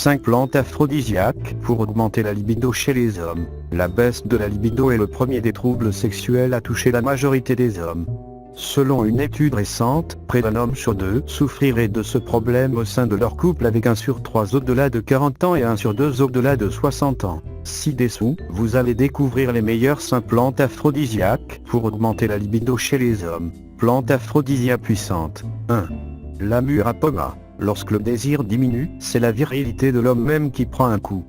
5 plantes aphrodisiaques pour augmenter la libido chez les hommes. La baisse de la libido est le premier des troubles sexuels à toucher la majorité des hommes. Selon une étude récente, près d'un homme sur 2 souffrirait de ce problème au sein de leur couple, avec 1 sur 3 au-delà de 40 ans et 1 sur 2 au-delà de 60 ans. Ci-dessous, vous allez découvrir les meilleures 5 plantes aphrodisiaques pour augmenter la libido chez les hommes. Plantes aphrodisiaques puissantes. 1. La mûre à pomma. Lorsque le désir diminue, c'est la virilité de l'homme même qui prend un coup.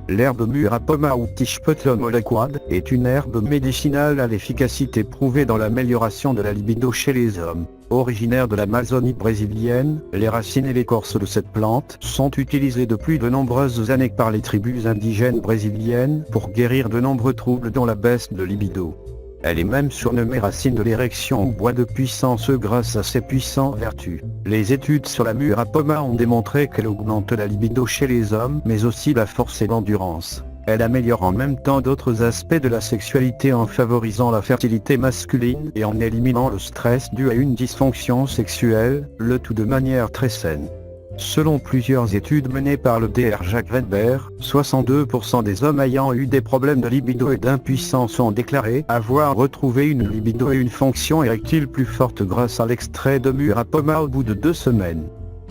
L'herbe mûre à pomma ou Tichpotlum olaquad est une herbe médicinale à l'efficacité prouvée dans l'amélioration de la libido chez les hommes. Originaire de l'Amazonie brésilienne, les racines et l'écorce de cette plante sont utilisées depuis de nombreuses années par les tribus indigènes brésiliennes pour guérir de nombreux troubles dont la baisse de libido. Elle est même surnommée racine de l'érection ou bois de puissance grâce à ses puissantes vertus. Les études sur la mûre à pomma ont démontré qu'elle augmente la libido chez les hommes, mais aussi la force et l'endurance. Elle améliore en même temps d'autres aspects de la sexualité en favorisant la fertilité masculine et en éliminant le stress dû à une dysfonction sexuelle, le tout de manière très saine. Selon plusieurs études menées par le Dr Jacques Weber, 62% des hommes ayant eu des problèmes de libido et d'impuissance ont déclaré avoir retrouvé une libido et une fonction érectile plus forte grâce à l'extrait de mûre à pomma au bout de 2 semaines.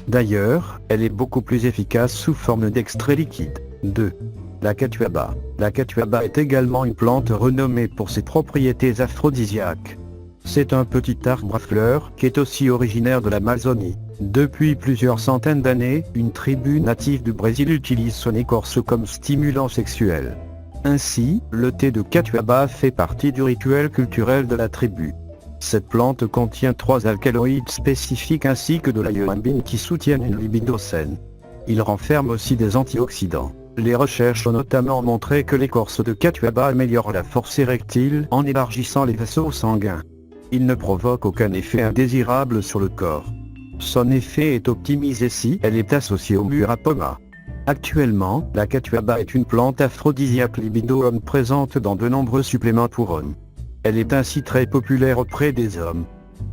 D'ailleurs, elle est beaucoup plus efficace sous forme d'extrait liquide. 2. La catuaba. La catuaba est également une plante renommée pour ses propriétés aphrodisiaques. C'est un petit arbre à fleurs qui est aussi originaire de l'Amazonie. Depuis plusieurs centaines d'années, une tribu native du Brésil utilise son écorce comme stimulant sexuel. Ainsi, le thé de catuaba fait partie du rituel culturel de la tribu. Cette plante contient 3 alcaloïdes spécifiques ainsi que de la yoambine qui soutiennent une libido saine. Il renferme aussi des antioxydants. Les recherches ont notamment montré que l'écorce de catuaba améliore la force érectile en élargissant les vaisseaux sanguins. Il ne provoque aucun effet indésirable sur le corps. Son effet est optimisé si elle est associée au mûre à pomma. Actuellement, la catuaba est une plante aphrodisiaque libido homme présente dans de nombreux suppléments pour hommes. Elle est ainsi très populaire auprès des hommes.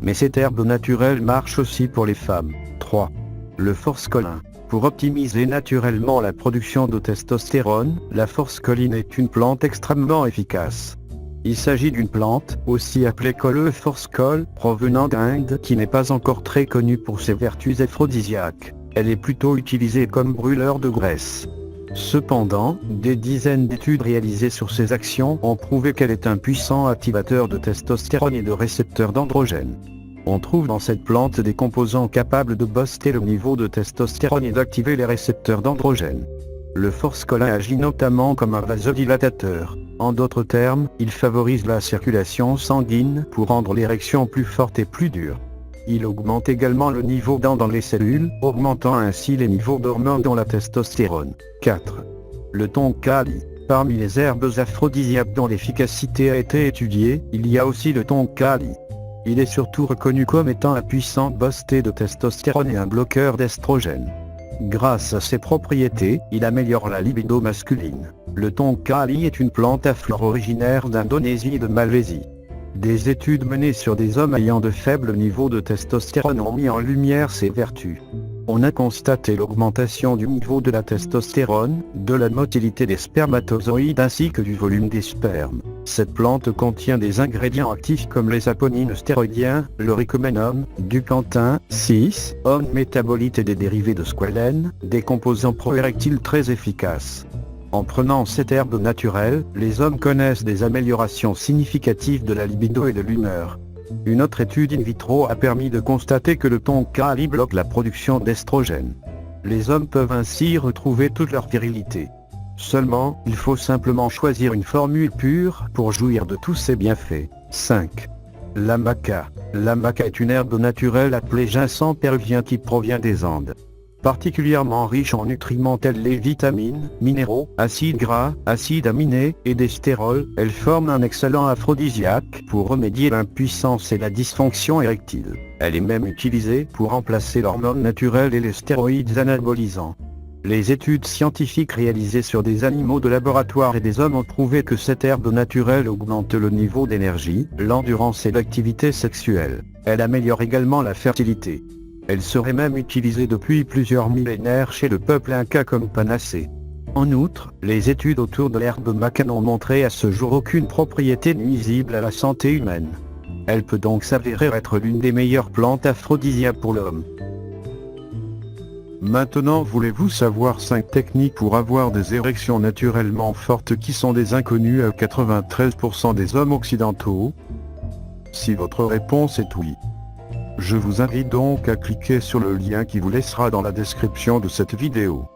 Mais cette herbe naturelle marche aussi pour les femmes. 3. Le forskolin. Pour optimiser naturellement la production de testostérone, la forscoline est une plante extrêmement efficace. Il s'agit d'une plante, aussi appelée Coleophorskol, provenant d'Inde, qui n'est pas encore très connue pour ses vertus aphrodisiaques. Elle est plutôt utilisée comme brûleur de graisse. Cependant, des dizaines d'études réalisées sur ses actions ont prouvé qu'elle est un puissant activateur de testostérone et de récepteurs d'androgène. On trouve dans cette plante des composants capables de booster le niveau de testostérone et d'activer les récepteurs d'androgène. Le forskolin agit notamment comme un vasodilatateur. En d'autres termes, il favorise la circulation sanguine pour rendre l'érection plus forte et plus dure. Il augmente également le niveau d'an dans les cellules, augmentant ainsi les niveaux d'hormones dont la testostérone. 4. Le tonka-li. Parmi les herbes aphrodisiaques dont l'efficacité a été étudiée, il y a aussi le tonka-li. Il est surtout reconnu comme étant un puissant booster de testostérone et un bloqueur d'estrogène. Grâce à ses propriétés, il améliore la libido masculine. Le tonka-li est une plante à fleurs originaire d'Indonésie et de Malaisie. Des études menées sur des hommes ayant de faibles niveaux de testostérone ont mis en lumière ses vertus. On a constaté l'augmentation du niveau de la testostérone, de la motilité des spermatozoïdes ainsi que du volume des spermes. Cette plante contient des ingrédients actifs comme les aponines stéroïdiens, le ricoménum, du plantain, 6, hommes métabolites et des dérivés de squalène, des composants pro-érectiles très efficaces. En prenant cette herbe naturelle, les hommes connaissent des améliorations significatives de la libido et de l'humeur. Une autre étude in vitro a permis de constater que le tonka-li bloque la production d'estrogène. Les hommes peuvent ainsi retrouver toute leur virilité. Seulement, il faut simplement choisir une formule pure pour jouir de tous ses bienfaits. 5. La maca. La maca est une herbe naturelle appelée ginseng péruvien qui provient des Andes. Particulièrement riche en nutriments tels les vitamines, minéraux, acides gras, acides aminés et des stérols, elle forme un excellent aphrodisiaque pour remédier à l'impuissance et la dysfonction érectile. Elle est même utilisée pour remplacer l'hormone naturelle et les stéroïdes anabolisants. Les études scientifiques réalisées sur des animaux de laboratoire et des hommes ont prouvé que cette herbe naturelle augmente le niveau d'énergie, l'endurance et l'activité sexuelle. Elle améliore également la fertilité. Elle serait même utilisée depuis plusieurs millénaires chez le peuple inca comme panacée. En outre, les études autour de l'herbe maca n'ont montré à ce jour aucune propriété nuisible à la santé humaine. Elle peut donc s'avérer être l'une des meilleures plantes aphrodisiaques pour l'homme. Maintenant, voulez-vous savoir 5 techniques pour avoir des érections naturellement fortes qui sont des inconnues à 93% des hommes occidentaux? Si votre réponse est oui, je vous invite donc à cliquer sur le lien qui vous laissera dans la description de cette vidéo.